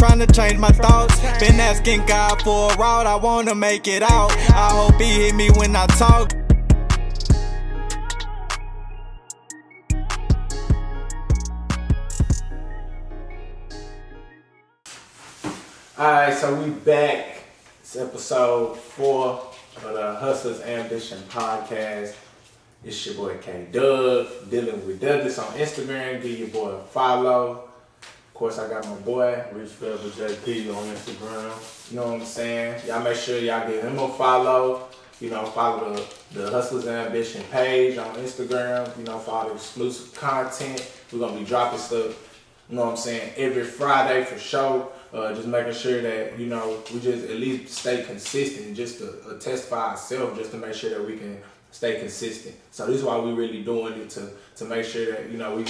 trying to change my thoughts. Been asking God for a route, I wanna make it out. I hope he hear me when I talk. Alright, so we back. It's episode 4 of the Hustlerz Ambition podcast. It's your boy K Dub, dealing with Douglas on Instagram. Give your boy a follow. Of course, I got my boy Rich Feather JP on Instagram. You know what I'm saying? Y'all make sure y'all give him a follow. You know, follow the Hustlerz Ambition page on Instagram. You know, for all the exclusive content. We're gonna be dropping stuff, you know what I'm saying, every Friday for sure. Just making sure that, you know, we just at least stay consistent, just to testify ourselves, just to make sure that we can stay consistent. So this is why we really doing it, to make sure that, you know, we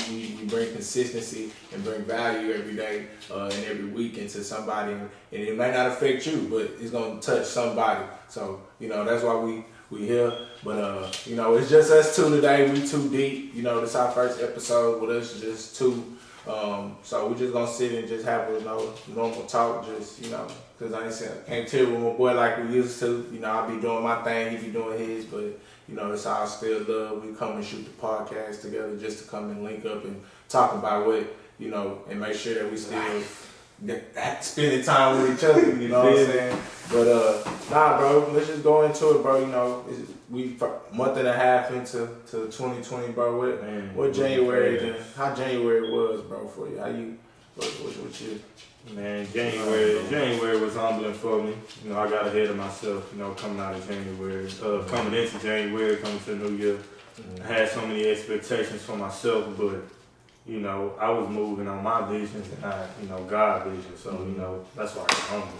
bring consistency and bring value every day and every week into somebody. And it may not affect you, but it's gonna touch somebody. So, you know, that's why we here. But you know, it's just us two today. We too deep. You know, this is our first episode with us just two. So we just gonna sit and just have a normal talk, just, you know, cause I can't tell with my boy like we used to. You know, I be doing my thing, he be doing his, but you know, it's all still love. We come and shoot the podcast together just to come and link up and talk about what, you know, and make sure that we still spending time with each other. You know what I'm saying? But nah, bro, let's just go into it, bro. You know, we a month and a half into 2020, bro. What January? How January was, bro, for you? How you? What you? Man, January was humbling for me. You know, I got ahead of myself. You know, coming out of January, coming into January, coming to the new year. I had so many expectations for myself, but you know, I was moving on my visions and not, you know, God's vision. So, you know, that's why I'm humble.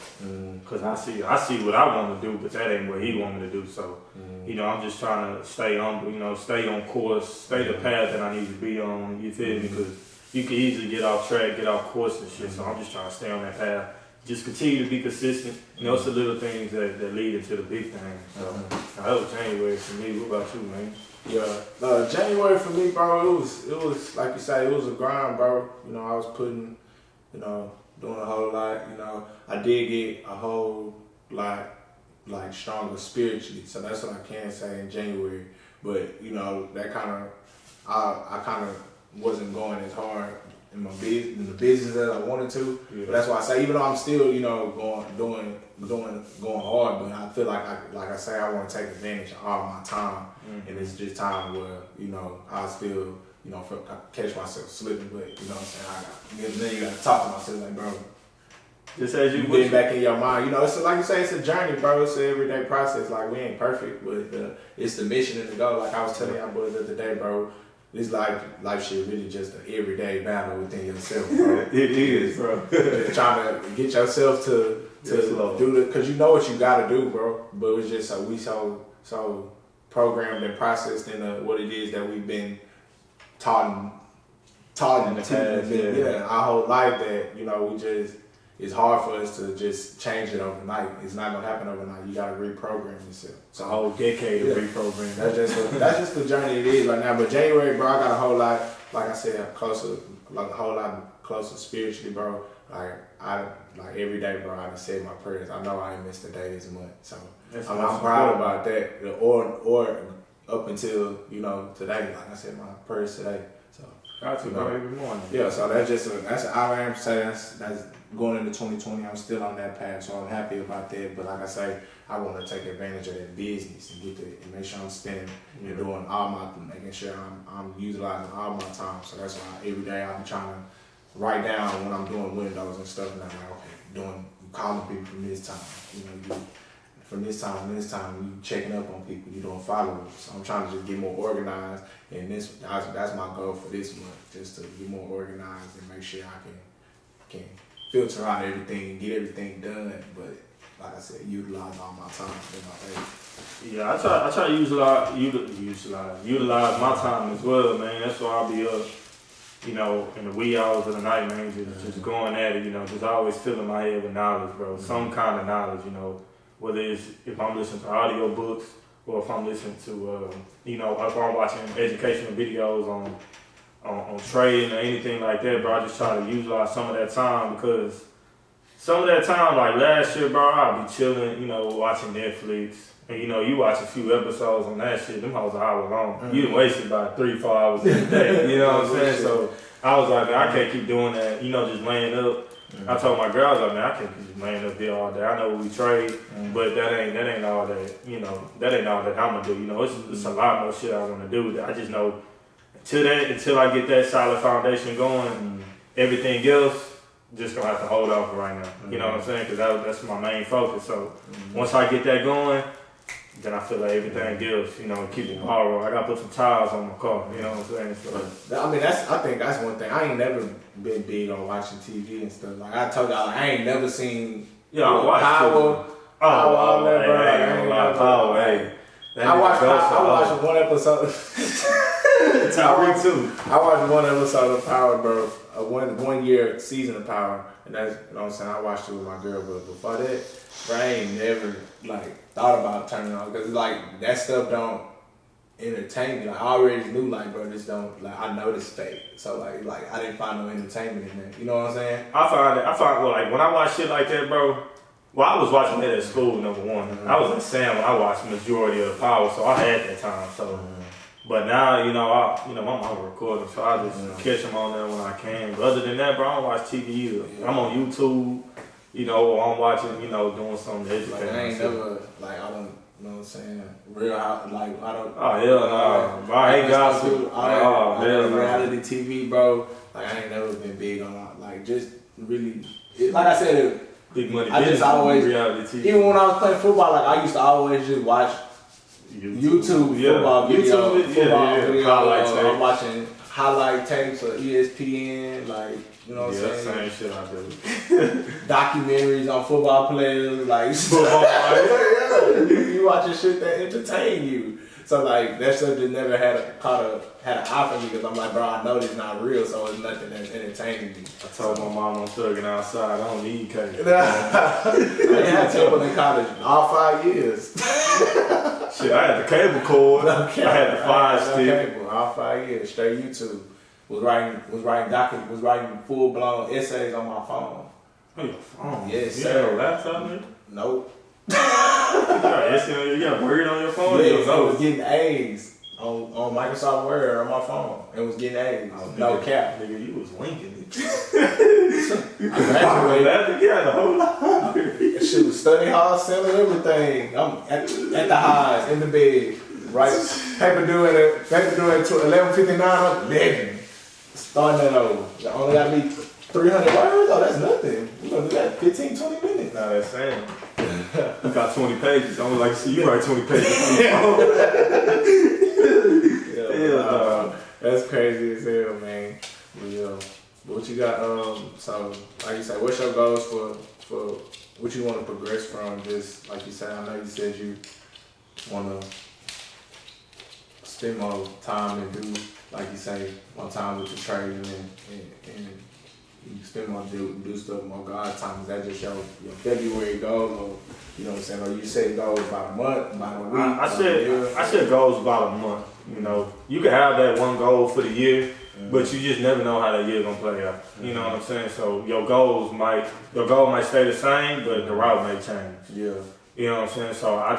Because I see what I want to do, but that ain't what he want me to do. So, you know, I'm just trying to stay humble, you know, stay on course, stay the path that I need to be on, you feel me? Because you can easily get off track, get off course and shit. So I'm just trying to stay on that path. Just continue to be consistent. You know, it's the little things that lead into the big things. So, that was January for me. What about you, man? Yeah, January for me, bro, it was like you say, it was a grind, bro. You know, I was putting, you know, doing a whole lot. You know, I did get a whole lot, like, stronger spiritually. So that's what I can say in January. But, you know, that kind of, I kind of wasn't going as hard in my business, in the business that I wanted to. Yeah. But that's why I say, even though I'm still, you know, going hard, but I feel like I say, I want to take advantage of all my time. And it's just time where, you know, I still, you know, catch myself slipping, but, you know what I'm saying, then you got to talk to myself like, bro, just as you get back in your mind. You know, it's like you say, it's a journey, bro. It's an everyday process. Like, we ain't perfect, but it's the mission and the goal. Like I was telling y'all boys the other day, bro, this life shit really just an everyday battle within yourself, bro. It is, bro. Just trying to get yourself to do it, because you know what you got to do, bro. But it's just so programmed and processed in what it is that we've been taught in the past, our whole life, that, you know, it's hard for us to just change it overnight. It's not gonna happen overnight. You gotta reprogram yourself. It's a whole decade of reprogramming. That's just the journey it is right now. But January, bro, I got a whole lot, like I said, a whole lot closer spiritually, bro. Like every day, bro, I done said my prayers. I know I ain't missed a day this month, so I'm proud about that. Or up until, you know, today, like I said, my prayers today. So got to know every morning. Yeah, so that's I am saying that's going into 2020. I'm still on that path, so I'm happy about that. But like I say, I want to take advantage of that business and make sure I'm spending and doing making sure I'm utilizing all my time. So that's why every day I'm trying to write down when I'm doing windows and stuff, and I'm like, okay, calling people from this time, you know, from this time to this time, you checking up on people, you doing follow-ups. So I'm trying to just get more organized, and that's my goal for this month, just to get more organized and make sure I can filter out everything and get everything done. But like I said, utilize all my time in my day. Yeah, I try to utilize my time as well, man. That's why I'll be up, you know, in the wee hours of the night, man, just going at it, you know, just always filling my head with knowledge, bro. Some kind of knowledge, you know, whether it's if I'm listening to audio books or if I'm listening to, you know, if I'm watching educational videos on trading or anything like that, bro. I just try to utilize some of that time because some of that time, like last year, bro, I'll be chilling, you know, watching Netflix. And you know, you watch a few episodes on that shit, them hoes an hour long. You done wasted about 3-4 hours in a day. You know what I'm saying? So I was like, man, I can't keep doing that, you know, just laying up. I told my girl, I was like, man, I can't keep just laying up here all day. I know we trade, but that ain't all that, you know, that ain't all that I'm gonna do. You know, it's a lot more shit I wanna do. I just know until I get that solid foundation going, everything else just gonna have to hold off right now. You know what I'm saying? Because that's my main focus. So once I get that going, then I feel like everything else, you know, keep the ball rolling. I gotta put some tires on my car, you know what I'm saying? So, I mean, I think that's one thing. I ain't never been big on watching TV and stuff. Like I told y'all, I ain't never seen I watched Power. All that, bro. I watched one episode. Tyreek too. I watched one episode of Power, bro. One year season of Power, and that's, you know what I'm saying. I watched it with my girl, but before that, bro, I ain't never like thought about turning on because like that stuff don't entertain me. Like I already knew, like, bro, this don't, like, I know this fake, so like I didn't find no entertainment in that. You know what I'm saying? I find well, like when I watch shit like that, bro. Well, I was watching that at school, number one. I was in Sam when I watched the majority of the Power, so I had that time. So, but now, you know, my mom recording, so I just catch them on there when I can. But other than that, bro, I don't watch TV either. I'm on YouTube, you know, or I'm watching, you know, doing something to educate Like I ain't myself. never, like, I don't, you know what I'm saying, real house, like I don't. Oh hell no, I ain't got to. Oh hell no. Reality TV, bro. Like I ain't never been big on, like, just really, like I said. Big money. I just always, reality TV. Even when I was playing football, like I used to always just watch YouTube football videos. I'm watching highlight tapes of ESPN, like, you know what I'm saying? Same shit I do. Documentaries on football players, like football. You watching shit that entertain you. So like that stuff just never had an eye for me because I'm like, bro, I know this not real, so it's nothing that's entertaining me. I told my mom I'm thugging outside. I don't need cable. I didn't have cable in college all 5 years. Shit, I had the cable cord. I had the fire stick. Cable all 5 years, straight YouTube. Was writing full blown essays on my phone. Oh, your phone? Yes, you sir. had a laptop, nigga? Nope. You got Word on your phone? Yeah, I was getting A's on Microsoft Word on my phone. It was getting A's. Oh, no nigga, cap. Nigga, you was winking it. I graduated. You had a whole lot. Shit was study hall, selling everything. I'm at the highs, in the bed. Right? Paper due at 11:59, I'm 11. Starting that over. You only got me 300 words? Oh, that's nothing. We're going to do that 15, 20 minutes. Nah, that's saying. You got 20 pages. I don't like to see you write 20 pages. That's crazy as hell, man. Yeah. What you got? So, like you said, what's your goals for what you want to progress from? Just like you said, I know you said you want to spend more time and do, like you say, more time with the trading and you spend more do stuff more God's time. Is that just your February goals, or you know what I'm saying? Or you set goals by the month, by the week? I set goals about a month. You know, you can have that one goal for the year, but you just never know how that year gonna play out. You know what I'm saying? So your goal might stay the same, but the route may change. Yeah. You know what I'm saying? So I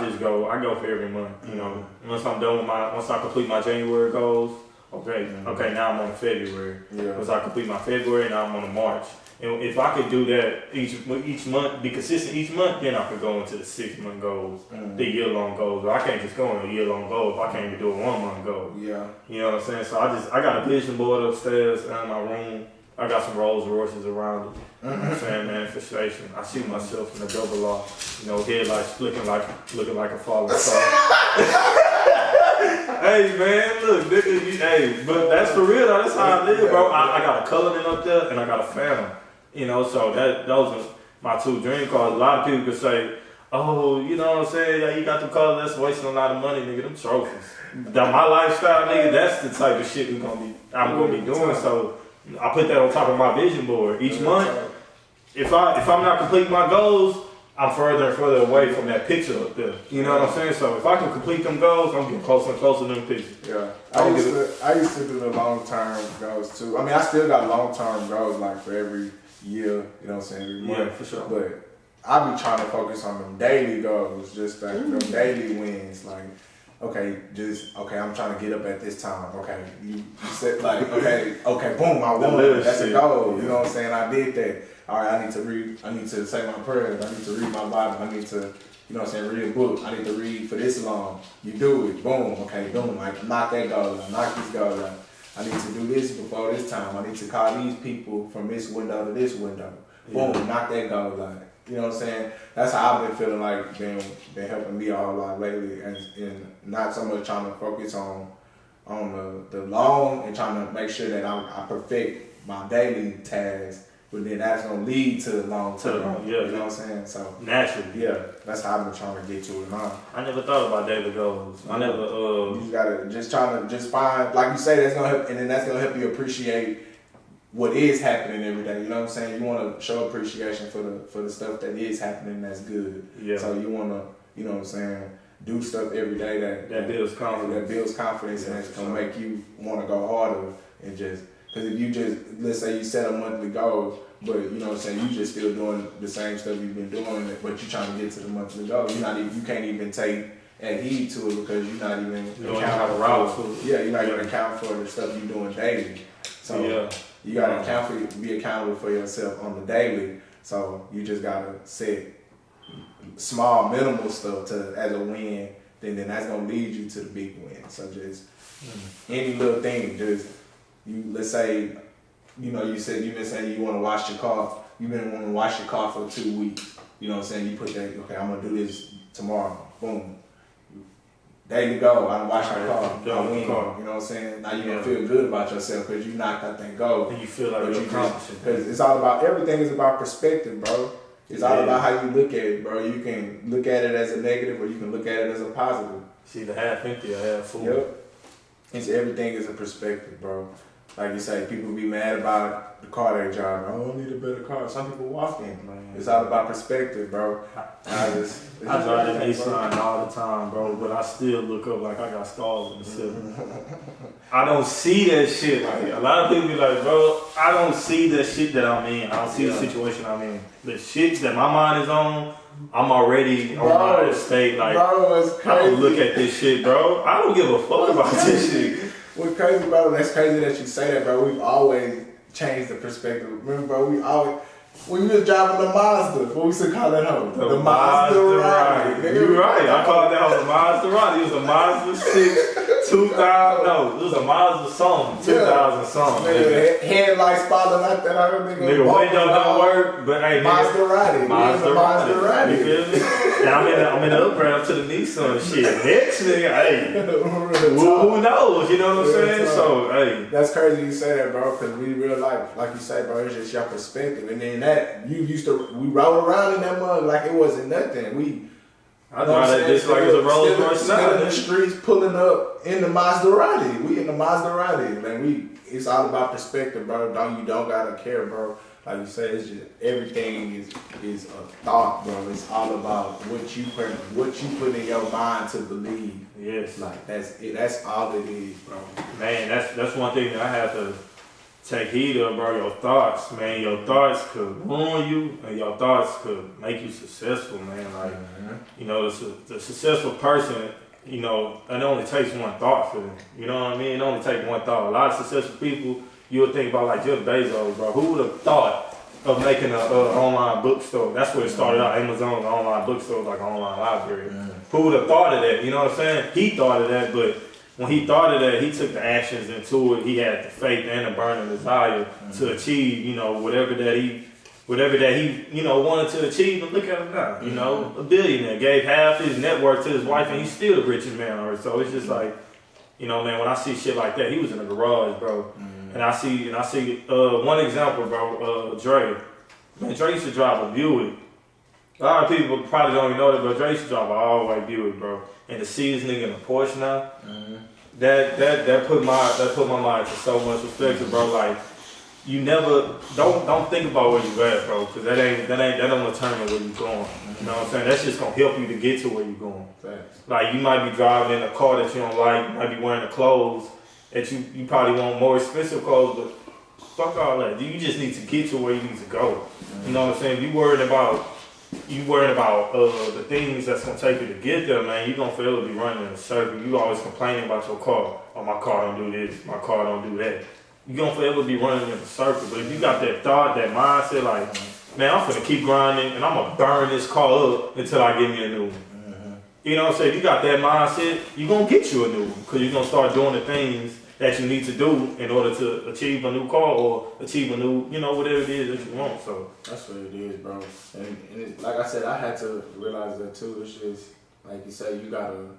go for every month. You know, once I'm done with once I complete my January goals, okay, now I'm on February. Yeah. Once I complete my February, now I'm on the March. And if I could do that each month, be consistent each month, then I could go into the 6-month goals, the year-long goals. But I can't just go in a year-long goal if I can't even do a 1-month goal. Yeah. You know what I'm saying? So I got a vision board upstairs in my room. I got some Rolls Royces around it. You know what I'm saying? Manifestation. I see myself in a double R. You know, headlights looking like a falling star. Hey man, look, nigga, but that's for real though. That's how I live, bro. I got a Cullinan up there and I got a Phantom. You know, so those are my 2 dream cars. A lot of people could say, oh, you know what I'm saying? Yeah, you got the color, that's wasting a lot of money, nigga. Them trophies. My lifestyle, nigga, that's the type of shit I'm gonna be doing. So I put that on top of my vision board each month. If I'm not completing my goals, I'm further and further away from that picture up there. You know what I'm saying? So if I can complete them goals, I'm getting closer and closer to them pictures. Yeah. I used to do the long-term goals too. I mean, I still got long-term goals, like for every year, you know what I'm saying, every month. Yeah, for sure. But I be trying to focus on them daily goals, just like them daily wins. Like, okay, I'm trying to get up at this time. Okay, you said like, okay, boom, I won. That's a goal. You know what I'm saying? I did that. All right, I need to say my prayers. I need to read my Bible. I need to, you know what I'm saying, read a book. I need to read for this long. You do it. Boom. Okay, boom. Like, knock that goal out. Knock this goal out. I need to do this before this time. I need to call these people from this window to this window. Boom. Knock that goal out. You know what I'm saying? That's how I've been feeling like been helping me a whole lot lately, and not so much trying to focus on the long and trying to make sure that I perfect my daily tasks. But then that's gonna lead to the long term. Yeah, you know what I'm saying? So naturally, yeah, that's how I've been trying to get to it now. I never thought about daily goals. I never. You just gotta find, like you say, that's gonna help, and then that's gonna help you appreciate what is happening every day. You know what I'm saying? You want to show appreciation for the stuff that is happening that's good. Yeah. So you want to, you know what I'm saying, do stuff every day that builds confidence. That builds confidence, and that's gonna make you want to go harder and just. Because if you just, let's say you set a monthly goal, but you know what I'm saying, you just still doing the same stuff you've been doing, but you're trying to get to the monthly goal. You can't even take heed to it because you're not even account for it. Yeah, you're not even account for the stuff you're doing daily. So you gotta be accountable for yourself on the daily. So you just gotta set small, minimal stuff as a win. Then that's gonna lead you to the big win. So just any little thing, let's say, you know, you said you've been saying you want to wash your car. You've been wanting to wash your car for 2 weeks. You know what I'm saying? You put that, okay, I'm gonna do this tomorrow. Boom. There you go. I washed my car. I win. You know what I'm saying? Now you're gonna feel good about yourself because you knocked out that goal. And you feel like you're accomplishing. Because it's all about, everything is about perspective, bro. It's all about how you look at it, bro. You can look at it as a negative or you can look at it as a positive. See the half empty or half full. Yep. Everything is a perspective, bro. Like you say, people be mad about the car they drive. Oh, I need a better car. Some people walk in. Man. It's all about perspective, bro. I drive that Nissan all the time, bro, but I still look up like I got stars in the ceiling. I don't see that shit. Like, a lot of people be like, bro, I don't see the shit that I'm in. I don't see the situation I'm in. The shit that my mind is on, I'm already on my state. Like, bro, it's crazy. I don't look at this shit, bro. I don't give a fuck about this shit. What's crazy, bro? That's crazy that you say that, bro. We've always changed the perspective. Remember, bro, when we was driving the Mazda, what we used to call that home? The Maserati. You're right. I called that house the Maserati. It was a Mazda 6, 2000. No, it was a Mazda something, 2000 something. Headlights falling out that I don't think. Nigga, window don't work, but hey, Maserati. You feel me? And I'm in the upgrade to the Nissan shit. Next nigga, hey, who knows? You know what I'm saying? So, hey. That's crazy you say that, bro, because we real life, like you say, bro, it's just your perspective. And then we roll around in that mug like it wasn't nothing. I drive that bitch like it's a Rolls Royce now. In the streets pulling up in the Maserati. We in the Maserati. Man, it's all about perspective, bro. You don't gotta care, bro. Like you said, it's just everything is a thought, bro. It's all about what you put in your mind to believe. Yes. Like that's all it is, bro. Man, that's one thing that I have to take heed of, bro. Your thoughts, man. Your thoughts could ruin you, and your thoughts could make you successful, man. Like, you know, the successful person, you know, it only takes one thought for them. You know what I mean? It only takes one thought. A lot of successful people, you would think about like Jeff Bezos, bro. Who would have thought of making an online bookstore? That's where it started out. Amazon's online bookstore, like an online library. Who would have thought of that? You know what I'm saying? He thought of that, but when he thought of that, he took the actions into it. He had the faith and the burning desire to achieve, you know, whatever that he, you know, wanted to achieve. And look at him now, you know, a billionaire. Gave half his net worth to his wife, and he's still the richest man on earth. So it's just like, you know, man, when I see shit like that, he was in a garage, bro. And I see one example, bro, Dre. Man, Dre used to drive a Buick. A lot of people probably don't even know that, but Dre used to drive an all-white Buick, bro. And to see this nigga in a Porsche now, that put my mind to so much perspective, bro. Like, you never don't think about where you at, bro, because that don't determine where you going. You know what I'm saying? That's just gonna help you to get to where you going. Thanks. Like, you might be driving in a car that you don't like, you might be wearing the clothes that you probably want more expensive clothes, but Fuck all that. You just need to get to where you need to go. You know what I'm saying? If you worried about the things that's gonna take you to get there, man, you're gonna forever be running in a circle. You always complaining about your car. Oh, my car don't do this, my car don't do that. You're gonna forever be running in a circle. But if you got that thought, that mindset, like, man, I'm finna keep grinding and I'm gonna burn this car up until I get me a new one. You know what I'm saying? If you got that mindset, you're gonna get you a new one. Cause you're gonna start doing the things that you need to do in order to achieve a new car or achieve a new, whatever it is that you want. So that's what it is, bro. And it, like I said, I had to realize that too. It's just like you say, you gotta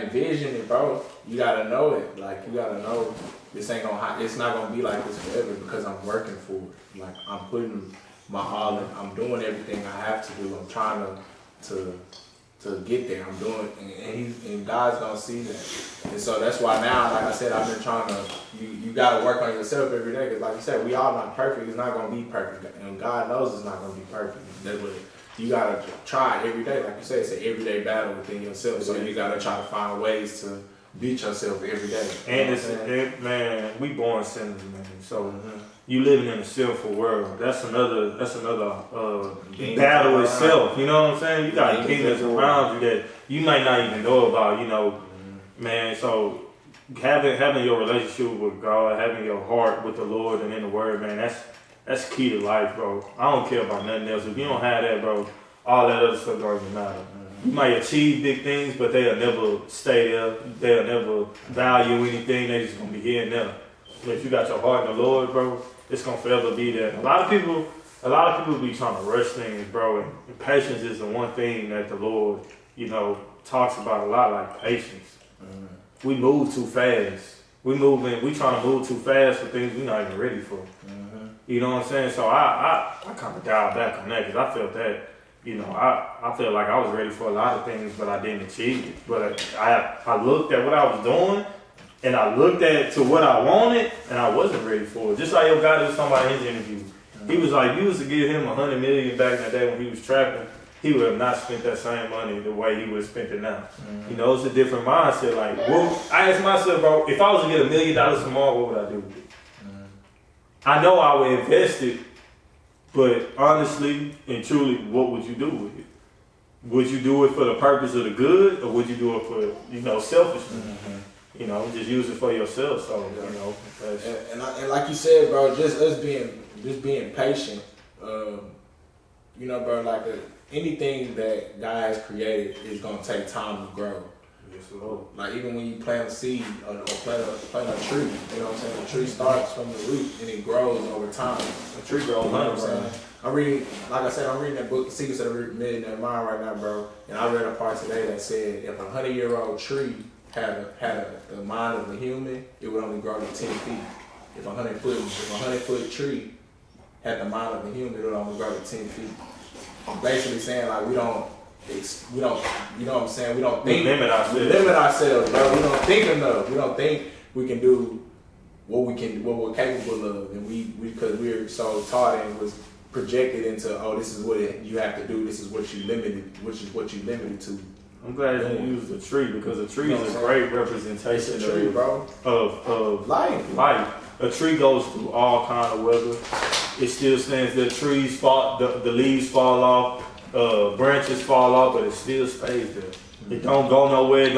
envision it, bro. You gotta know it. Like you gotta know it's not gonna be like this forever because I'm working for it. Like I'm putting my all in. I'm doing everything I have to do. I'm trying to get there. I'm doing, and God's gonna see that. And so that's why now, like I said, I've been trying to. You gotta work on yourself every day, because like you said, we all not perfect. It's not gonna be perfect, and God knows it's not gonna be perfect. That's what you gotta try every day. Like you said, it's an everyday battle within yourself. So you gotta try to find ways to beat yourself every day. And man, we born sinners, man. So you living in a sinful world. That's another battle itself. You know what I'm saying? You got kingdoms around you that you might not even know about. Man. So having your relationship with God, having your heart with the Lord and in the Word, man, that's key to life, bro. I don't care about nothing else. If you don't have that, bro, all that other stuff don't even matter. You might achieve big things, but they'll never stay there. They'll never value anything. They just gonna be here and there. But if you got your heart in the Lord, bro, it's gonna forever be there. A lot of people be trying to rush things, bro. And patience is the one thing that the Lord, talks about a lot, like patience. We move too fast. We trying to move too fast for things we're not even ready for. You know what I'm saying? So I kind of dialed back on that because I felt that. I felt like I was ready for a lot of things, but I didn't achieve it. But I looked at what I was doing, and I looked at to what I wanted, and I wasn't ready for it. Just like your guy was talking about in his interview. He was like, you was to give him $100 million back in the day when he was trapping, he would have not spent that same money the way he would have spent it now. It's a different mindset. Like, I asked myself, bro, if I was to get $1 million tomorrow, what would I do with it? I know I would invest it. But honestly and truly, what would you do with it? Would you do it for the purpose of the good, or would you do it for, selfishness? Just use it for yourself. So, and like you said, bro, just us being patient. Bro, like anything that God has created is gonna take time to grow. Yes, Lord. Like even when you plant a seed or plant a tree, you know what I'm saying? The tree starts from the root and it grows over time. A tree grows, you know what I'm saying? I'm reading that book, The Secrets of the Millionaire Mind right now, bro. And I read a part today that said if a 100-year-old tree had the mind of a human, it would only grow to 10 feet. If a 100-foot tree had the mind of a human, it would only grow to 10 feet. Basically saying like we don't, you know what I'm saying? We don't think. We limit ourselves, bro. We don't think enough. We don't think we can do what we're capable of, and because we're so taught and was projected into, this is what you have to do. This is what you limited to. I'm glad you used a tree because a tree is a great representation of life. A tree goes through all kind of weather. It still stands there. Trees fall, the leaves fall off. Branches fall off, but it still stays there. It don't go nowhere. It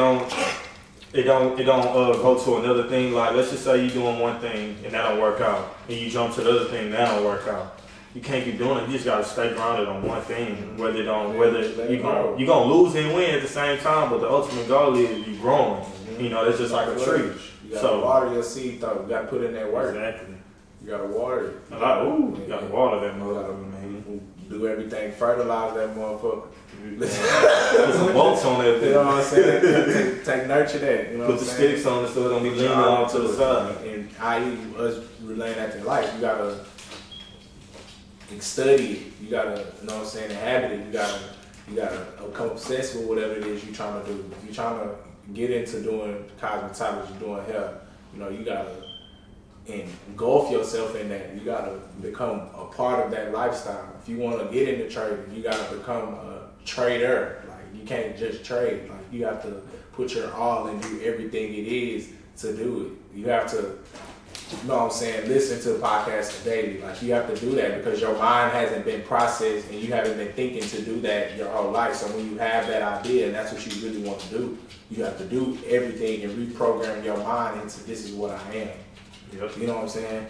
don't go to another thing. Like let's just say you're doing one thing and that don't work out, and you jump to the other thing and that don't work out. You can't keep doing it. You just gotta stay grounded on one thing. Whether you're gonna lose and win at the same time, but the ultimate goal is you growing. It's just like a tree. You gotta water your seed though. You gotta put in that work. Exactly. You gotta water it. You gotta water that motherfucker, man. Do everything, fertilize that motherfucker. Put some bolts on that thing. You know what I'm saying? Take nurture that. You know Put the sticks on it so it don't be leaning off to the side. And i.e. us relaying that to life, you gotta study it. You gotta, inhabit it. You gotta become obsessed with whatever it is you're trying to do. If you're trying to get into doing cosmetology, doing hair, you gotta engulf yourself in that. You gotta become a part of that lifestyle. If you want to get into trading, you gotta become a trader. Like you can't just trade. Like you have to put your all and do everything it is to do it. You have to you know what I'm saying, listen to podcasts daily. Like, you have to do that because your mind hasn't been processed and you haven't been thinking to do that your whole life. So when you have that idea and that's what you really want to do, you have to do everything and reprogram your mind into this is what I am. Yep. You know what I'm saying?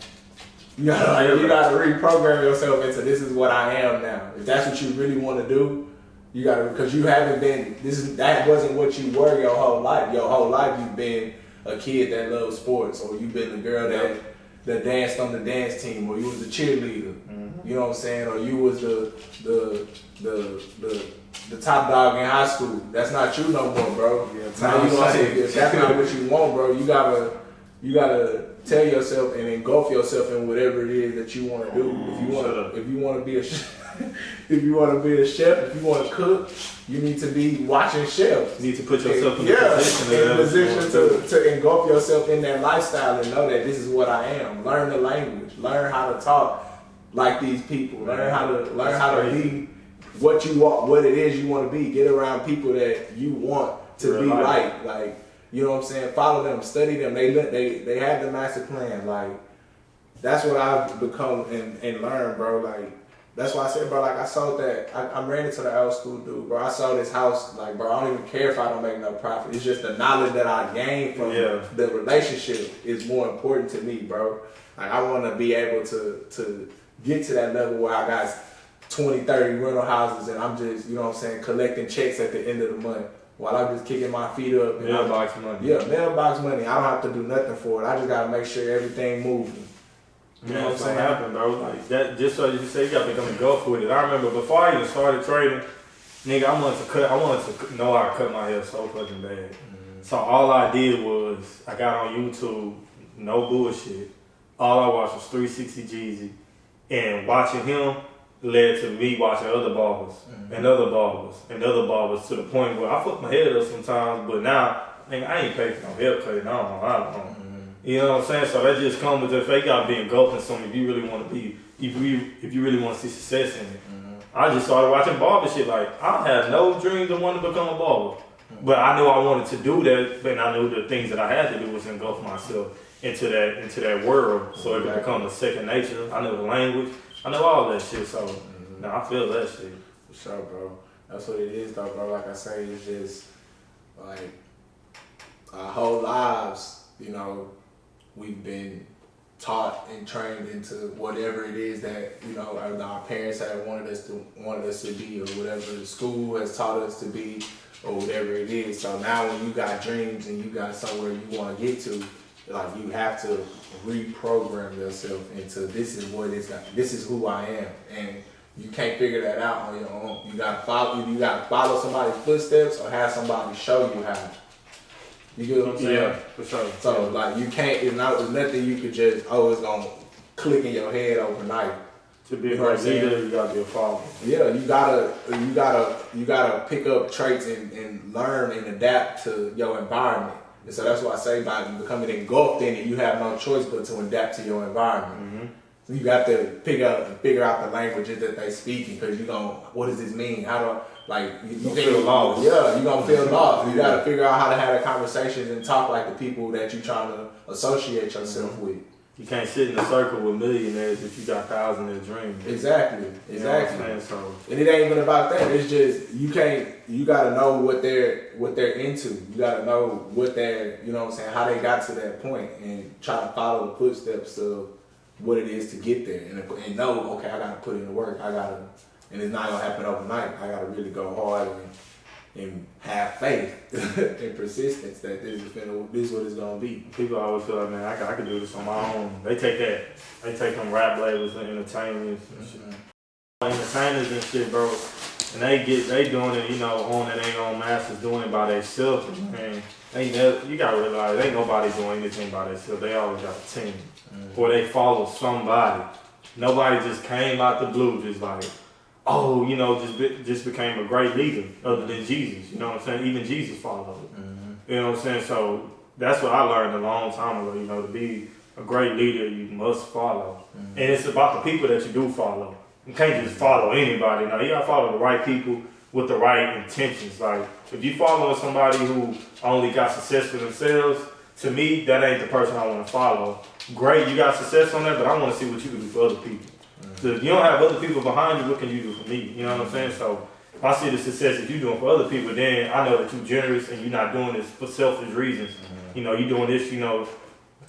You gotta reprogram yourself into this is what I am now. If that's what you really want to do, you gotta, because you haven't been, that wasn't what you were your whole life. Your whole life you've been a kid that loves sports, or you've been the girl that danced on the dance team, or you was the cheerleader. Mm-hmm. You know what I'm saying? Or you was the top dog in high school. That's not you no more, bro. Yeah, now you know what I'm saying? If that's not what you want, bro, you gotta tell yourself and engulf yourself in whatever it is that you want to do. If you want to be a if you want to be a chef, if you want to cook, you need to be watching chefs. You need to put yourself in a position to engulf yourself in that lifestyle and know that this is what I am. Learn the language. Learn how to talk like these people. Learn how to be what you want, what it is you want to be. Get around people that you want to be like. You know what I'm saying? Follow them, study them. They have the master plan. Like, that's what I've become and learned, bro. Like, that's why I said, bro, like, I sold that. I ran into the old school dude, bro. I sold this house. Like, bro, I don't even care if I don't make no profit. It's just the knowledge that I gained from the relationship is more important to me, bro. Like, I want to be able to get to that level where I got 20, 30 rental houses and I'm just, you know what I'm saying, collecting checks at the end of the month. While I'm just kicking my feet up. And mailbox money. Yeah, mailbox money. I don't have to do nothing for it. I just gotta make sure everything moving. You know what I'm saying? Happen, bro. Like that. Just so you say, you gotta become a golf with it. I remember before I even started trading, nigga, I wanted to know how to cut my hair so fucking bad. Mm-hmm. So all I did was I got on YouTube, no bullshit. All I watched was 360 Jeezy, and watching him led to me watching other barbers and other barbers and other barbers to the point where I fuck my head up sometimes, but now I ain't paid for no haircut and I don't know how long. You know what I'm saying? So that just comes with the fact you gotta be engulfed in something if you really want to be, if you really want to see success in it. I just started watching barber shit. Like, I had no dreams of wanting to become a barber, but I knew I wanted to do that, and I knew the things that I had to do was engulf myself into that world, so it could become a second nature. I know the language. I know all that shit, so I feel that shit. For sure, bro. That's what it is, though, bro. Like I say, it's just, like, our whole lives, you know, we've been taught and trained into whatever it is that, you know, our parents have wanted us to be, or whatever the school has taught us to be, or whatever it is. So now when you got dreams and you got somewhere you want to get to, like, you have to reprogram yourself into this is who I am, and you can't figure that out on your own. You gotta follow somebody's footsteps or have somebody show you how. You get what I'm saying? Yeah, for sure. So like, you can't. It's nothing you could just it's gonna click in your head overnight. To be a great leader, you gotta be a follower. Yeah, you gotta pick up traits and learn and adapt to your environment. And so that's why I say by becoming engulfed in it, you have no choice but to adapt to your environment. Mm-hmm. So you got to figure out the languages that they speak, because what does this mean? How do you feel lost? Yeah, you're gonna feel lost. You got to figure out how to have the conversations and talk like the people that you're trying to associate yourself with. You can't sit in a circle with millionaires if you got thousands of dreams. Exactly. You know what I'm saying? So, and it ain't even about that. It's just you gotta know what they're into. You gotta know what they're, you know what I'm saying, how they got to that point, and try to follow the footsteps of what it is to get there, and know, okay, I gotta put in the work. And it's not gonna happen overnight. I gotta really go hard and have faith and persistence that this is what it's gonna be. People always feel like, man, I can do this on my own. They take them rap labels and entertainers and shit. Entertainers and shit, bro. And they doing it, you know, on their own masters, doing it by themselves. Man, you gotta realize ain't nobody doing anything by themselves. They always got a team. Or they follow somebody. Nobody just came out the blue, just like, oh, you know, just became a great leader other than Jesus. You know what I'm saying? Even Jesus followed it. You know what I'm saying? So that's what I learned a long time ago. You know, to be a great leader, you must follow. And it's about the people that you do follow. You can't just follow anybody. Now, you gotta follow the right people with the right intentions. Like, if you following somebody who only got success for themselves, to me, that ain't the person I want to follow. great, you got success on that, but I want to see what you can do for other people. So if you don't have other people behind you, what can you do for me? You know what I'm saying? So if I see the success that you're doing for other people, then I know that you're generous and you're not doing this for selfish reasons. You know, you're doing this, you know,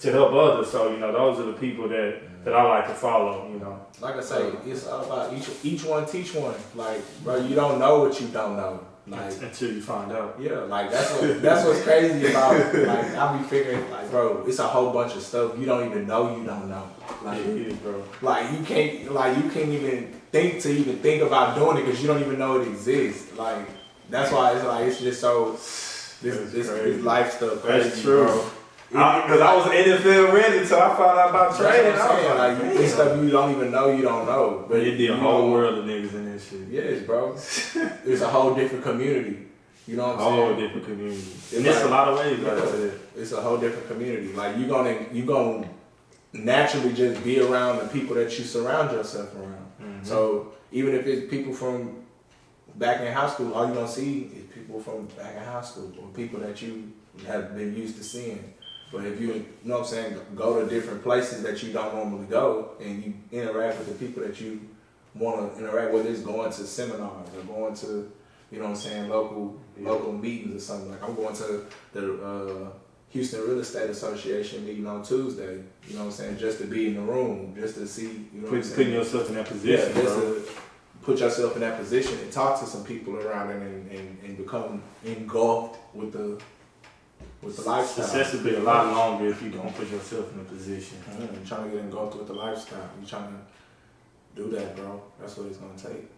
to help others. So, you know, those are the people that I like to follow, you know. Like I say, it's all about each one teach one. Like, bro, you don't know what you don't know. Like, until you find out. Yeah, like that's what's crazy about, like, I be figuring, like, bro, it's a whole bunch of stuff you don't even know you don't know. Like, it is, bro. Like you can't even think about doing it because you don't even know it exists. Like, that's why it's like it's just so this life stuff crazy. That's true. Bro. Because I was NFL ready until I found out about trading. I was like, it's stuff you don't even know you don't know. But it did a whole world of niggas in this shit. Yes, bro. It's a whole different community. You know what I'm saying? A whole different community. And there's a lot of ways like that. It's a whole different community. Like you gonna naturally just be around the people that you surround yourself around. Mm-hmm. So even if it's people from back in high school, all you're gonna see is people from back in high school or people that you have been used to seeing. But if you know what I'm saying, go to different places that you don't normally go and you interact with the people that you want to interact with, it's going to seminars or going to, you know what I'm saying, local meetings or something. Like I'm going to the Houston Real Estate Association meeting on Tuesday, you know what I'm saying, just to be in the room, just to see, you know what I'm saying. Putting yourself in that position, just to put yourself in that position and talk to some people around it and become engulfed with the lifestyle. Success will be a lot longer if you don't put yourself in a position. You're trying to get engulfed with the lifestyle. You're trying to do that, bro. That's what it's going to take.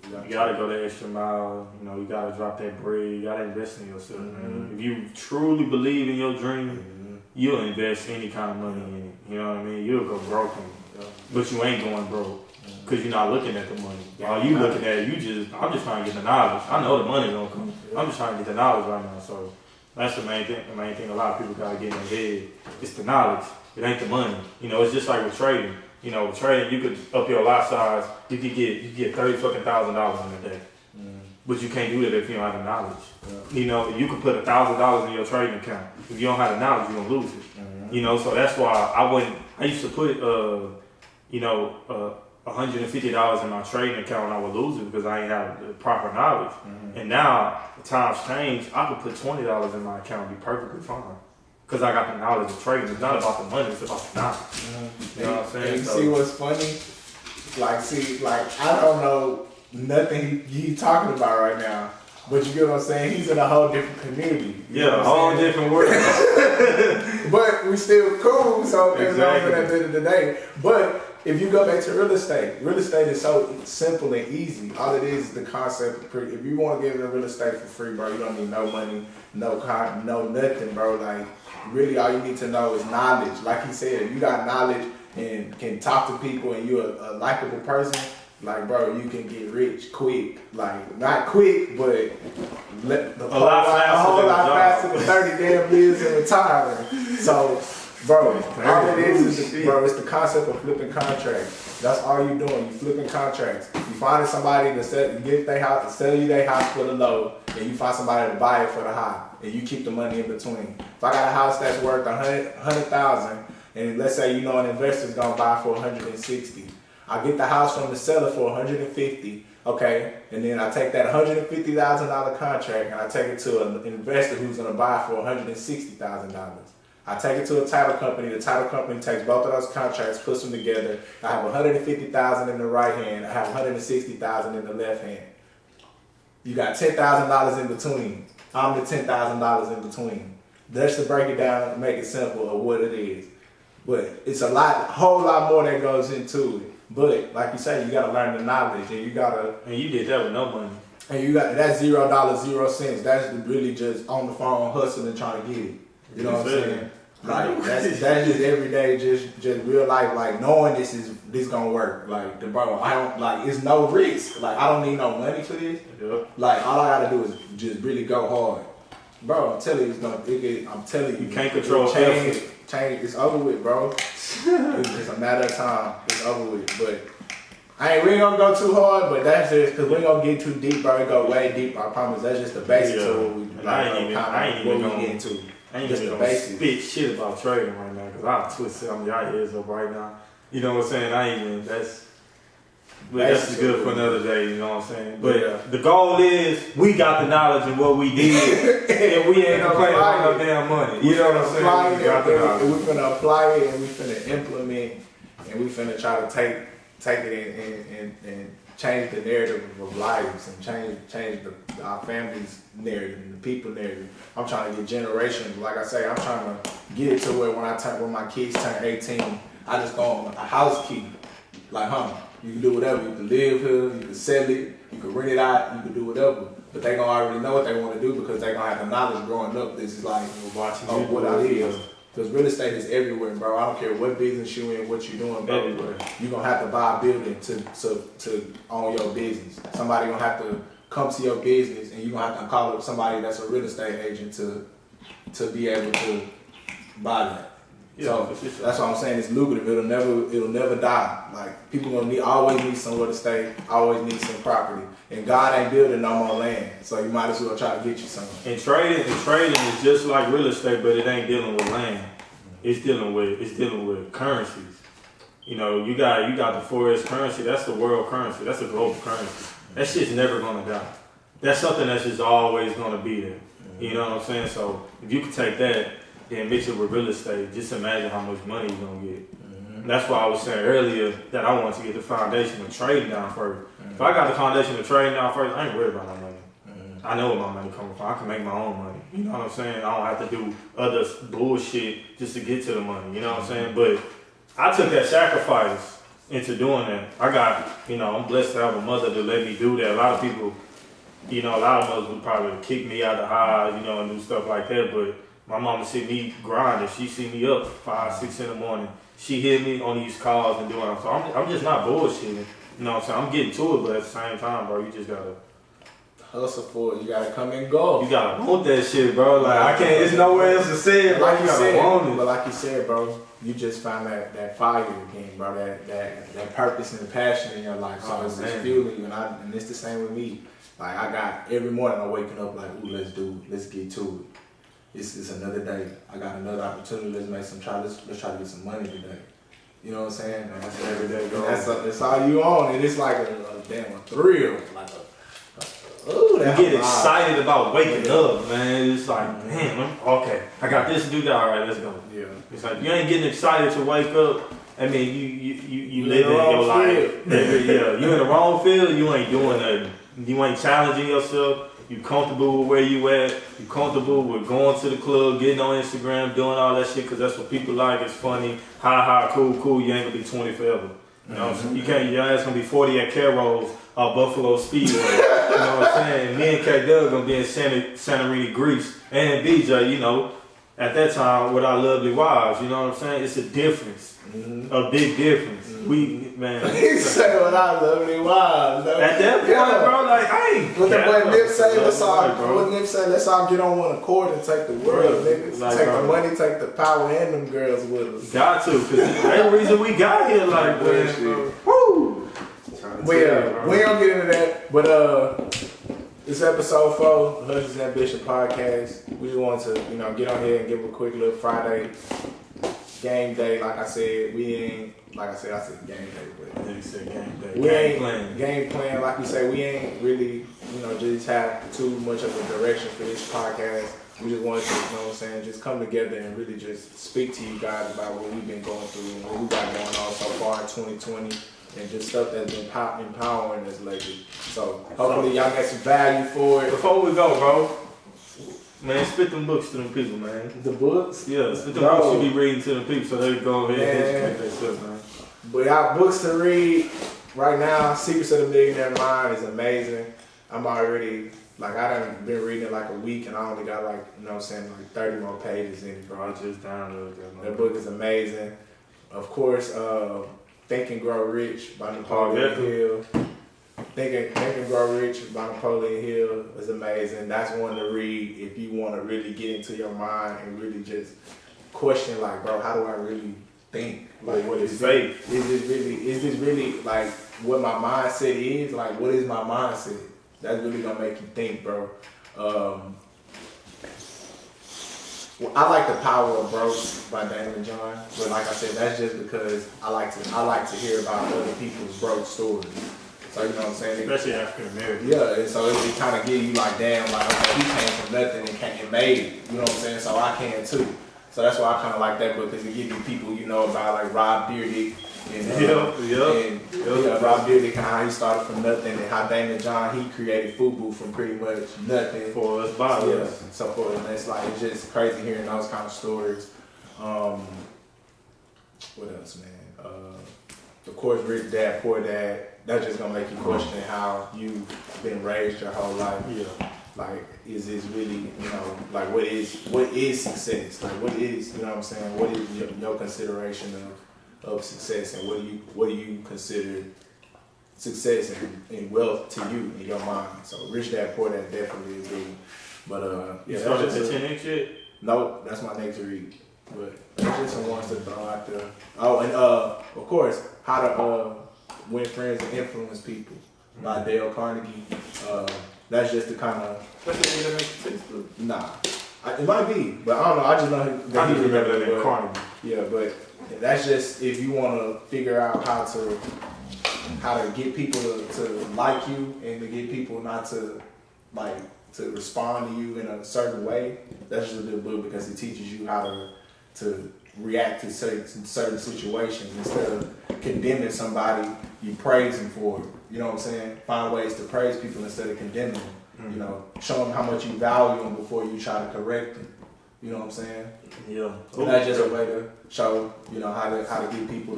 You gotta go the extra mile. You know, you gotta drop that bread. You gotta invest in yourself, man. If you truly believe in your dream, you'll invest any kind of money in it. You know what I mean? You'll go broke, but you ain't going broke because you're not looking at the money. All you looking at, I'm just trying to get the knowledge. I know the money gonna come. I'm just trying to get the knowledge right now. So that's the main thing. The main thing a lot of people gotta get in their head. It's the knowledge. It ain't the money. You know, it's just like with trading. You know, with trading, you could up your lot size. You could get $30,000 in a day, but you can't do that if you don't have the knowledge. You know, you could put $1,000 in your trading account. If you don't have the knowledge, you're gonna lose it. You know, so that's why I used to put $150 in my trading account and I would lose it because I ain't have the proper knowledge. And now the times change. I could put $20 in my account and be perfectly fine. Because I got the knowledge of trading. It's not about the money, it's about the knowledge. You know what I'm saying? And see what's funny? Like, I don't know nothing he talking about right now. But you get what I'm saying? He's in a whole different community. A whole different world. But we still cool, so there's nothing at the end of the day. But if you go back to real estate is so simple and easy. All it is the concept. If you want to get into real estate for free, bro, you don't need no money, no car, no nothing, bro. Like, really all you need to know is knowledge. Like he said, if you got knowledge and can talk to people and you're a likable person, like, bro, you can get rich quick. Like, not quick, but a whole lot faster than 30 damn years in retirement. So, bro, all it is it's the concept of flipping contracts. That's all you're doing. You flipping contracts. You finding somebody to sell you their house for the low, and you find somebody to buy it for the high, and you keep the money in between. If I got a house that's worth $100,000, and let's say an investor's gonna buy for $160, I get the house from the seller for $150. Okay, and then I take that $150,000 contract and I take it to an investor who's gonna buy for $160,000. I take it to a title company. The title company takes both of those contracts, puts them together. I have $150,000 in the right hand. I have $160,000 in the left hand. You got $10,000 in between. I'm the $10,000 in between. That's to break it down and make it simple of what it is. But it's a whole lot more that goes into it. But like you say, you gotta learn the knowledge, and you did that with no money. And you got that's $0, 0 cents. That's really just on the phone hustling trying to get it. You know what I'm saying? Like that's just every day, just real life. Like knowing this gonna work. Like I don't it's no risk. Like I don't need no money for this. Yep. Like all I gotta do is just really go hard, bro. I'm telling you, I'm telling you, you can't control change. It's over with, bro. It's a matter of time. It's over with. But we ain't gonna go too hard. But that's just because we ain't gonna get too deep, bro. We go way deep. I promise. That's just the basics of what we get into. I ain't just even the gonna basics. spit shit about trading right now because I'll twist some of y'all ears up right now. You know what I'm saying? I ain't even, that's good for another day, you know what I'm saying? But the goal is, we got the knowledge of what we did, and we ain't complaining about no damn money. You know what I'm saying? We got the knowledge. And we finna apply it, and we finna implement, and we finna try to take it and change the narrative of lives, and change our family's narrative and the people narrative. I'm trying to get generations. Like I say, I'm trying to get it to where when my kids turn 18, I just go on a house key. Like, you can do whatever. You can live here, you can sell it, you can rent it out, you can do whatever. But they gonna already know what they want to do because they gonna have the knowledge growing up. This is like what I is. Because real estate is everywhere, bro. I don't care what business you in, what you doing, bro. Everywhere. You're gonna have to buy a building to own your business. Somebody gonna have to come to your business, and you're gonna have to call up somebody that's a real estate agent to be able to buy that. Yeah, so that's what I'm saying. It's lucrative. It'll never die. Like, people gonna always need somewhere to stay. Always need some property. And God ain't building no more land, so you might as well try to get you something. And trading is just like real estate, but it ain't dealing with land. It's dealing with currencies. You know, you got the forex currency. That's the world currency. That's a global currency. That shit's never gonna die. That's something that's just always gonna be there. You know what I'm saying? So if you could take that, then mix it with real estate, just imagine how much money you're gonna get. And that's why I was saying earlier that I wanted to get the foundation of trading down first. If I got the foundation of trading down first, I ain't worried about no money. I know where my money coming from. I can make my own money. You know what I'm saying? I don't have to do other bullshit just to get to the money. You know what I'm saying? But I took that sacrifice into doing that. I'm blessed to have a mother to let me do that. A lot of people, a lot of mothers would probably kick me out the house, and do stuff like that. But my mama see me grinding. She see me up 5, 6 in the morning. She hit me on these calls and doing it. So I'm just not bullshitting. You know what I'm saying? I'm getting to it, but at the same time, bro, you just gotta hustle for it. You gotta come and go. You gotta want that shit, bro. Like, I can't. There's nowhere else to say it. Like you said, bro, you just found that fire again, bro. That purpose and passion in your life. So it's just fueling you, and it's the same with me. Like, I got every morning I'm waking up like, ooh, let's get to it. It's another day. I got another opportunity. Let's try to get some money today. You know what I'm saying? And that's every day, bro. That's all you on, and it's like a thrill, like you get excited about waking up, man. It's like, man, okay, I got this to do that. All right, let's go. Yeah. It's like you ain't getting excited to wake up. I mean, you living your life. Yeah, you in the wrong field. You ain't doing nothing. You ain't challenging yourself. You comfortable with where you at. You comfortable with going to the club, getting on Instagram, doing all that shit because that's what people like. It's funny. Cool. You ain't gonna be 20 forever. You know what I'm saying? You can't. Your ass gonna be 40 at Carol's or Buffalo Speedway. You know what I'm saying? Me and K Doug gonna be in Santorini, Greece, and BJ. At that time with our lovely wives. You know what I'm saying? It's a difference, a big difference. We He said with our lovely wives. At that point, bro, like I ain't. What Nip say? Let's all get on one accord and take the world, niggas. Like, take the money, take the power, and them girls with us. Got to, cause that's the reason we got here. Like, man, woo. Well, we don't get into that, but this episode 4, the Hustlerz Ambition podcast. We just wanted to, get on here and give a quick little Friday game day. Like I said, we ain't. Like I said game day, but you said game day. We ain't game plan. Like you say, we ain't really, just have too much of a direction for this podcast. We just wanted to, just come together and really just speak to you guys about what we've been going through and what we got going on so far in 2020 and just stuff that's been empowering us lately. So hopefully y'all get some value for it. Before we go, bro, man, spit them books to them people, man. The books? Yeah, spit them books you be reading to them people so they can go ahead and educate themselves, man. But our books to read right now, Secrets of the Millionaire Mind is amazing. I'm already, I done been reading it like a week and I only got 30 more pages in it, bro. I just downloaded that. That book is amazing. Of course, Think and Grow Rich by Napoleon Hill. Think and Grow Rich by Napoleon Hill is amazing. That's one to read if you want to really get into your mind and really just question, bro, how do I really think? What is faith? Is this really what my mindset is? What is my mindset? That's really gonna make you think, bro. Well, I like The Power of Broke by Damon John, but like I said, that's just because I like to hear about other people's broke stories. So you know what I'm saying? Especially African American. Yeah, and so it kind of give you like, damn, like okay, he came from nothing and made it. You know what I'm saying? So I can too. So that's why I kind of like that book, because it gives you people you know about like Rob Dyrdek and Rob Dyrdek and how he started from nothing, and how Damon John he created FUBU from pretty much nothing For us, by us. So forth, and it's like it's just crazy hearing those kind of stories. What else, man? Of course, Rich Dad, Poor Dad. That's just gonna make you question how you've been raised your whole life. Yeah. Like, is this really, you know, like what is success? Like, what is, you know what I'm saying? What is your consideration of success, and what do you consider success and wealth to you in your mind? So, Rich Dad, Poor Dad definitely is good. But You started the 10X yet? No, that's my next read. But that's just some ones to throw out there. Oh, and of course, How to Win Friends and Influence People by Dale Carnegie. That's just the kind of. That's the name that makes sense, bro. Nah, it might be, but I don't know. I just know that I just remember that in Carnegie. Yeah, but that's just if you want to figure out how to get people to like you and to get people not to to respond to you in a certain way. That's just a good book, because it teaches you how to react to certain situations. Instead of condemning somebody, you praise them for it. You know what I'm saying? Find ways to praise people instead of condemning them. You know, show them how much you value them before you try to correct them. You know what I'm saying? Yeah. And that's just a way to show, you know, how to get people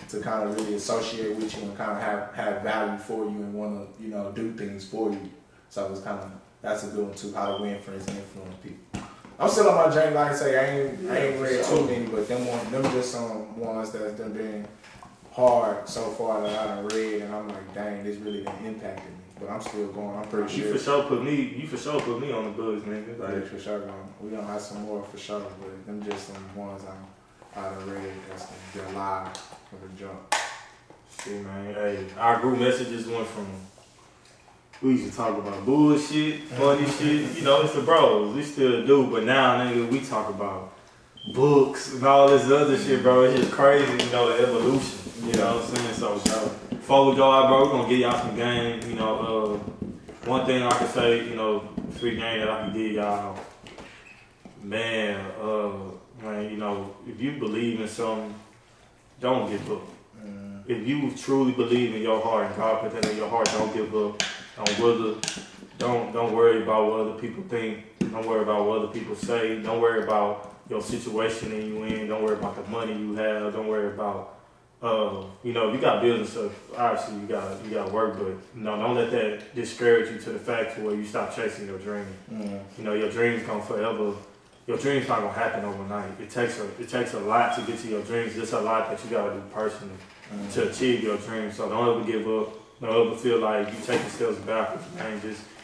to kind of really associate with you and kind of have value for you and want to, you know, do things for you. So it's kind of, that's a good one too, how to win friends and influence people. I'm still on my journey, like I say, I ain't read too many, but them just some ones that's done been hard so far that I done read, and I'm like, dang, this really done impacted me. But I'm still going. I'm pretty sure. You for sure put me on the books, nigga. Like, yeah, for sure. We gonna have some more for sure, but them just some ones I done read that's been live for the jump. See, man. Hey, our group messages went from. We used to talk about bullshit, funny shit. You know, it's the bros. We still do, but now, nigga, we talk about books and all this other shit, bro. It's just crazy, you know, the evolution. You know what I'm saying? So, before we go out, bro, we're gonna give y'all some game. You know, one thing I can say, you know, free game that I can give y'all, man, you know, if you believe in something, don't give up. If you truly believe in your heart and God put that in your heart, don't give up. Don't wither. Don't worry about what other people think. Don't worry about what other people say. Don't worry about your situation that you in. Don't worry about the money you have. Don't worry about you know, if you got business stuff, obviously you gotta work, but you know, don't let that discourage you to the fact to where you stop chasing your dream. You know, your dreams gonna forever. Your dreams not gonna happen overnight. It takes a lot to get to your dreams. There's a lot that you gotta do personally to achieve your dreams. So don't ever give up. Don't ever feel like you taking steps backwards, man.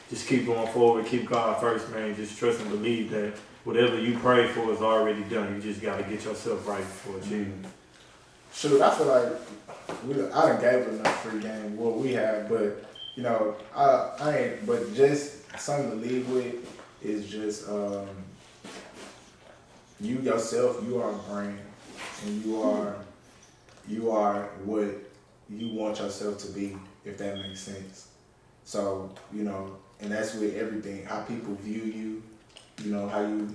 Just keep going forward. Keep God first, man. Just trust and believe that whatever you pray for is already done. You just gotta get yourself right before achieving. Shoot, I feel like I done gave enough free game, what we have, but you know, I ain't. But just something to leave with is just you yourself. You are a brand, and you are what you want yourself to be, if that makes sense. So you know, and that's with everything. How people view you. You know how you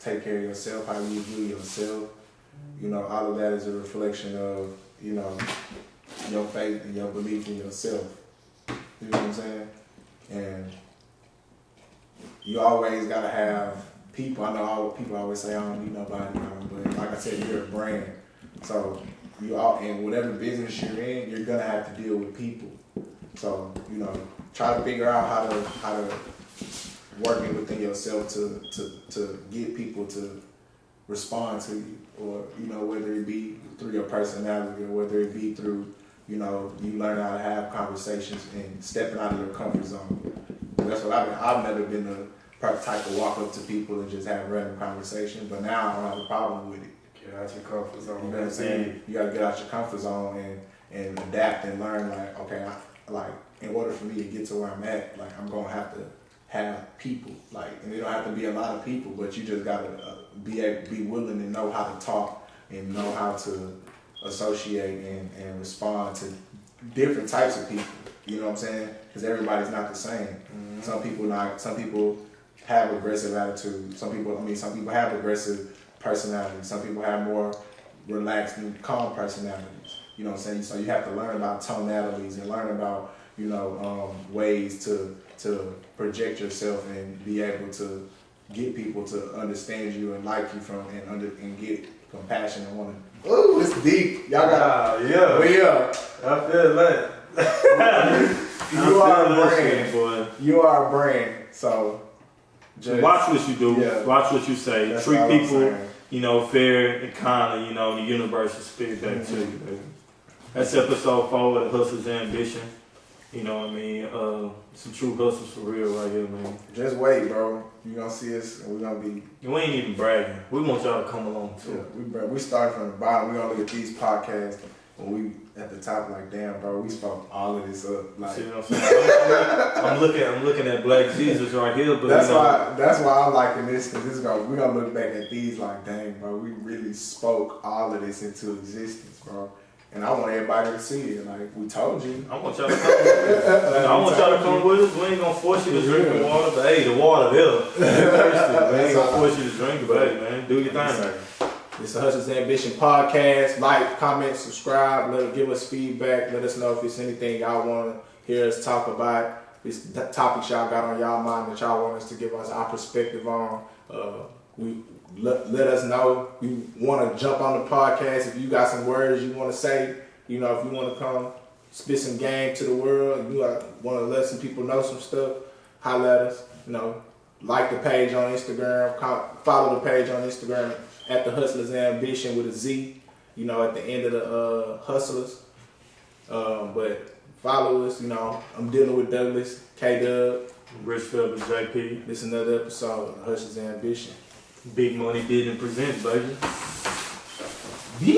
take care of yourself. How you view yourself. You know, all of that is a reflection of, you know, your faith and your belief in yourself. You know what I'm saying? And you always gotta have people. I know all people always say I don't need nobody, but like I said, you're a brand. So and whatever business you're in, you're gonna have to deal with people. So, you know, try to figure out how to work it within yourself to get people to respond to you, or you know, whether it be through your personality or whether it be through, you know, you learn how to have conversations and stepping out of your comfort zone. That's what I've never been the type to walk up to people and just have random conversations, but now I don't have a problem with it. Get out your comfort zone. You know what I'm saying? You gotta get out your comfort zone and adapt and learn. Like, okay, like in order for me to get to where I'm at, like I'm gonna have to have people, like, and it don't have to be a lot of people, but you just gotta be willing to know how to talk and know how to associate and respond to different types of people. You know what I'm saying? Because everybody's not the same. Mm-hmm. Some people have aggressive attitude. Some people have aggressive personalities. Some people have more relaxed and calm personalities. You know what I'm saying? So you have to learn about tonalities and learn about, ways to project yourself and be able to get people to understand you and like you and get compassion and want to. Ooh, it's deep. Y'all got way up. I feel that. You are a brand, boy. You are a brand. So just watch what you do. Yeah. Watch what you say. That's treat people, fair and kindly. The universe will spit back to you, baby. That's episode 4 of the Hustlerz Ambition. You know what I mean? Some true hustlers for real right here, man. Just wait, bro. You gonna see us, and we gonna be. We ain't even bragging. We want y'all to come along too. Yeah, we started from the bottom. We gonna look at these podcasts when we at the top. Like, damn, bro, we spoke all of this up. Like, see what I'm saying? I'm looking at Black Jesus right here, but that's why I'm liking this, because we gonna look back at these like, dang, bro, we really spoke all of this into existence, bro. And I want everybody to see it. Like, we told you. I want y'all to come with us. I want y'all to come with us. We ain't gonna force you to drink the water, but hey, the water there. We ain't gonna force you to drink it, but hey, man, do your thing. It's the Hustlerz Ambition podcast. Like, comment, subscribe. Give us feedback. Let us know if it's anything y'all want to hear us talk about. If it's topics y'all got on y'all mind that y'all want us to give us our perspective on. Let us know. We want to jump on the podcast. If you got some words you want to say, if you want to come spit some game to the world, you want to let some people know some stuff, holler at us. Like the page on Instagram, follow the page on Instagram at the Hustlerz Ambition with a Z. At the end of the Hustlerz. But follow us. I'm dealing with Douglas, K-Dub, Richfield and JP. This is another episode of Hustlerz Ambition. Big Money Didn't present, baby.